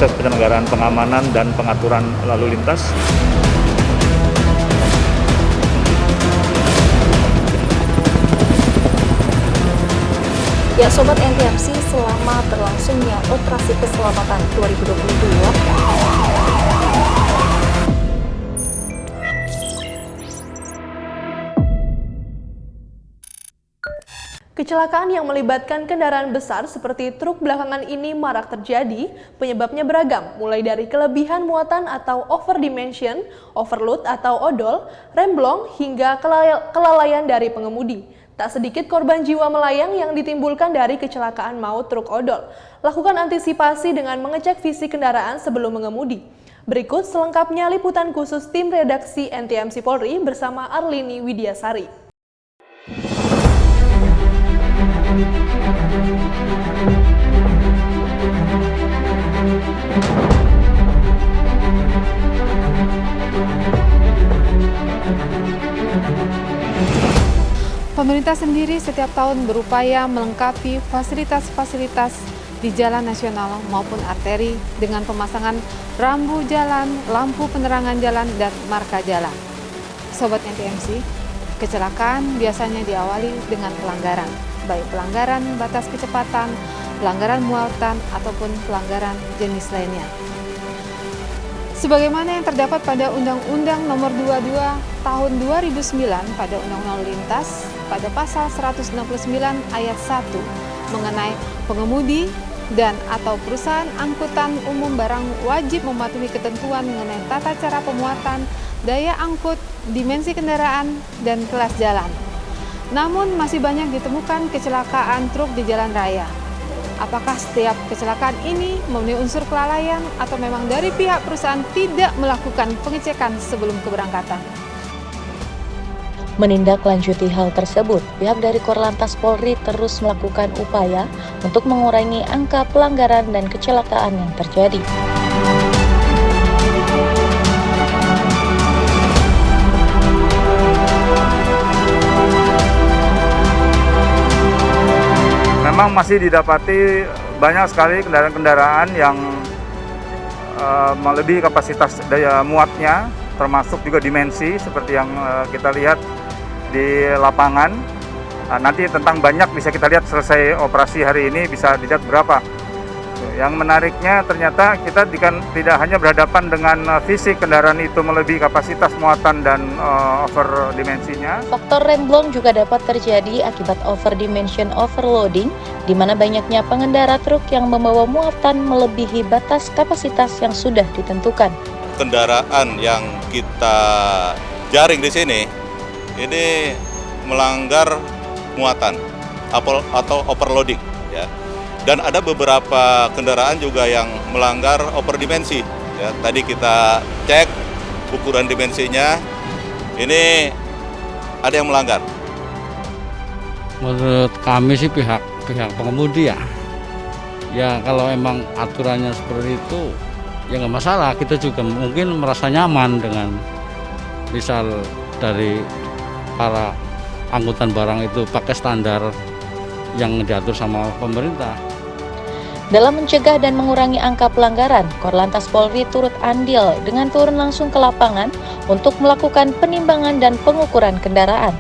proses penyelenggaraan pengamanan dan pengaturan lalu lintas. Ya Sobat NTMC, selama berlangsungnya operasi keselamatan 2022, kecelakaan yang melibatkan kendaraan besar seperti truk belakangan ini marak terjadi. Penyebabnya beragam, mulai dari kelebihan muatan atau overdimension, overload atau odol, remblong, hingga kelalaian dari pengemudi. Tak sedikit korban jiwa melayang yang ditimbulkan dari kecelakaan maut truk odol. Lakukan antisipasi dengan mengecek fisik kendaraan sebelum mengemudi. Berikut selengkapnya liputan khusus tim redaksi NTMC Polri bersama Arlini Widiasari. Pemerintah sendiri setiap tahun berupaya melengkapi fasilitas-fasilitas di jalan nasional maupun arteri dengan pemasangan rambu jalan, lampu penerangan jalan, dan marka jalan. Sobat NTMC, kecelakaan biasanya diawali dengan pelanggaran, baik pelanggaran batas kecepatan, pelanggaran muatan, ataupun pelanggaran jenis lainnya. Sebagaimana yang terdapat pada Undang-Undang Nomor 22 Tahun 2009 pada Undang-Undang Lalu Lintas pada pasal 169 ayat 1 mengenai pengemudi dan atau perusahaan angkutan umum barang wajib mematuhi ketentuan mengenai tata cara pemuatan, daya angkut, dimensi kendaraan, dan kelas jalan. Namun masih banyak ditemukan kecelakaan truk di jalan raya. Apakah setiap kecelakaan ini memenuhi unsur kelalaian atau memang dari pihak perusahaan tidak melakukan pengecekan sebelum keberangkatan? Menindaklanjuti hal tersebut, pihak dari Korlantas Polri terus melakukan upaya untuk mengurangi angka pelanggaran dan kecelakaan yang terjadi. Memang masih didapati banyak sekali kendaraan-kendaraan yang melebihi kapasitas daya muatnya, termasuk juga dimensi seperti yang kita lihat di lapangan. Nanti tentang banyak bisa kita lihat selesai operasi hari ini bisa dilihat berapa. Yang menariknya ternyata kita tidak hanya berhadapan dengan fisik kendaraan itu melebihi kapasitas muatan dan overdimensinya. Faktor remblong juga dapat terjadi akibat overdimension overloading, di mana banyaknya pengendara truk yang membawa muatan melebihi batas kapasitas yang sudah ditentukan. Kendaraan yang kita jaring di sini ini melanggar muatan atau overloading, ya. Dan ada beberapa kendaraan juga yang melanggar overdimensi. Ya, tadi kita cek ukuran dimensinya, ini ada yang melanggar. Menurut kami sih pihak pengemudi ya kalau emang aturannya seperti itu ya nggak masalah. Kita juga mungkin merasa nyaman dengan misal dari para angkutan barang itu pakai standar yang diatur sama pemerintah. Dalam mencegah dan mengurangi angka pelanggaran, Korlantas Polri turut andil dengan turun langsung ke lapangan untuk melakukan penimbangan dan pengukuran kendaraan.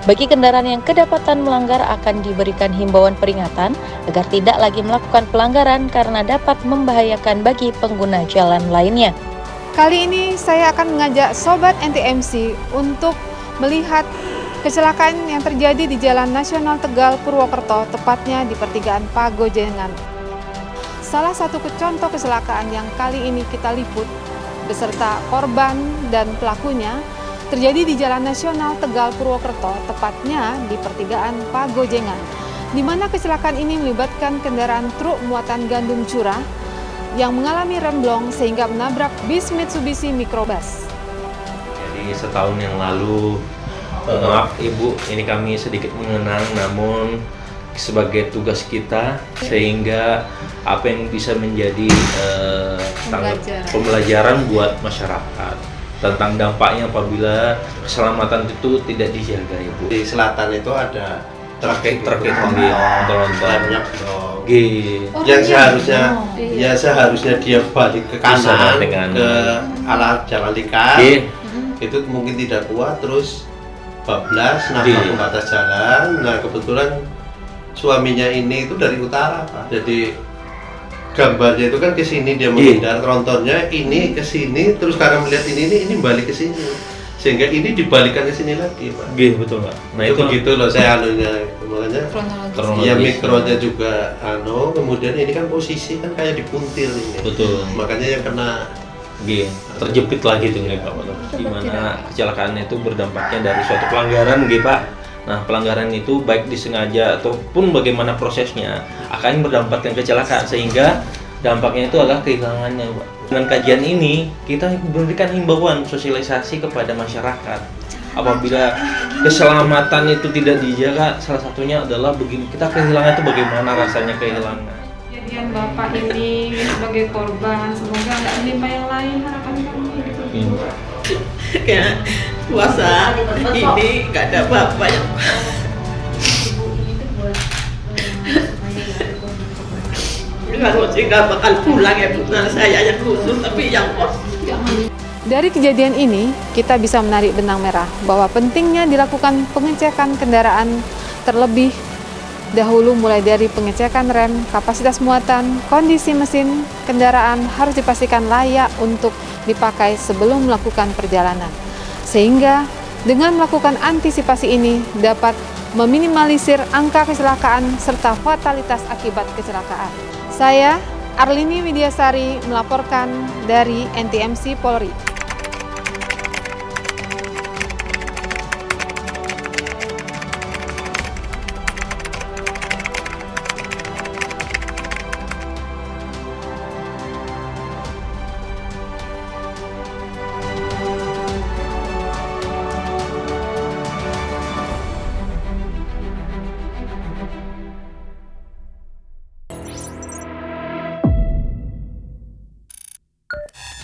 Bagi kendaraan yang kedapatan melanggar akan diberikan himbauan peringatan agar tidak lagi melakukan pelanggaran karena dapat membahayakan bagi pengguna jalan lainnya. Kali ini saya akan mengajak Sobat NTMC untuk melihat kecelakaan yang terjadi di Jalan Nasional Tegal Purwokerto, tepatnya di pertigaan Pagojengan. Salah satu contoh kecelakaan yang kali ini kita liput beserta korban dan pelakunya terjadi di Jalan Nasional Tegal Purwokerto, tepatnya di pertigaan Pagojengan, di mana kecelakaan ini melibatkan kendaraan truk muatan gandum curah yang mengalami remblong sehingga menabrak bis Mitsubishi Microbus. Jadi setahun yang lalu, maaf Ibu, ini kami sedikit mengenang, namun sebagai tugas kita sehingga apa yang bisa menjadi pembelajaran buat masyarakat tentang dampaknya apabila keselamatan itu tidak dijaga, Ibu. Di selatan itu ada truk di tronton. remnya blong, yang seharusnya seharusnya dia balik ke kanan dengan ke arah jalan lingkar, itu mungkin tidak kuat, terus bablas nabrak pembatas jalan. Nah kebetulan suaminya ini itu dari utara, Pak. Jadi gambarnya itu kan ke sini dia menghindar, trontonnya ini ke sini, terus karena melihat ini balik ke sini, sehingga ini dibalikan ke sini lagi, Pak. Betul Pak. Nah itu begitu loh saya anunya, makanya ya mikronya juga kemudian ini kan posisi kan kayak dipuntir ini. Betul. Makanya yang kena terjepit lagi tuh Pak. Di mana kecelakaannya itu berdampaknya dari suatu pelanggaran Pak. Nah, pelanggaran itu baik disengaja ataupun bagaimana prosesnya akan berdampak kecelakaan, sehingga dampaknya itu adalah kehilangannya, Pak. Dengan kajian ini, kita berikan himbauan sosialisasi kepada masyarakat. Apabila keselamatan itu tidak dijaga, salah satunya adalah begini, kita kehilangan itu bagaimana rasanya kehilangan. Kejadian Bapak ini sebagai korban, semoga nggak menimpa yang lain, harapan kami gitu. Kayak puasa ini nggak ada bapak yang kalau sih nggak bakal pulang ya putra saya yang khusus, tapi yang pos. Dari kejadian ini, kita bisa menarik benang merah bahwa pentingnya dilakukan pengecekan kendaraan terlebih dahulu, mulai dari pengecekan rem, kapasitas muatan, kondisi mesin kendaraan harus dipastikan layak untuk dipakai sebelum melakukan perjalanan. Sehingga dengan melakukan antisipasi ini dapat meminimalisir angka kecelakaan serta fatalitas akibat kecelakaan. Saya Arlini Widiasari melaporkan dari NTMC Polri.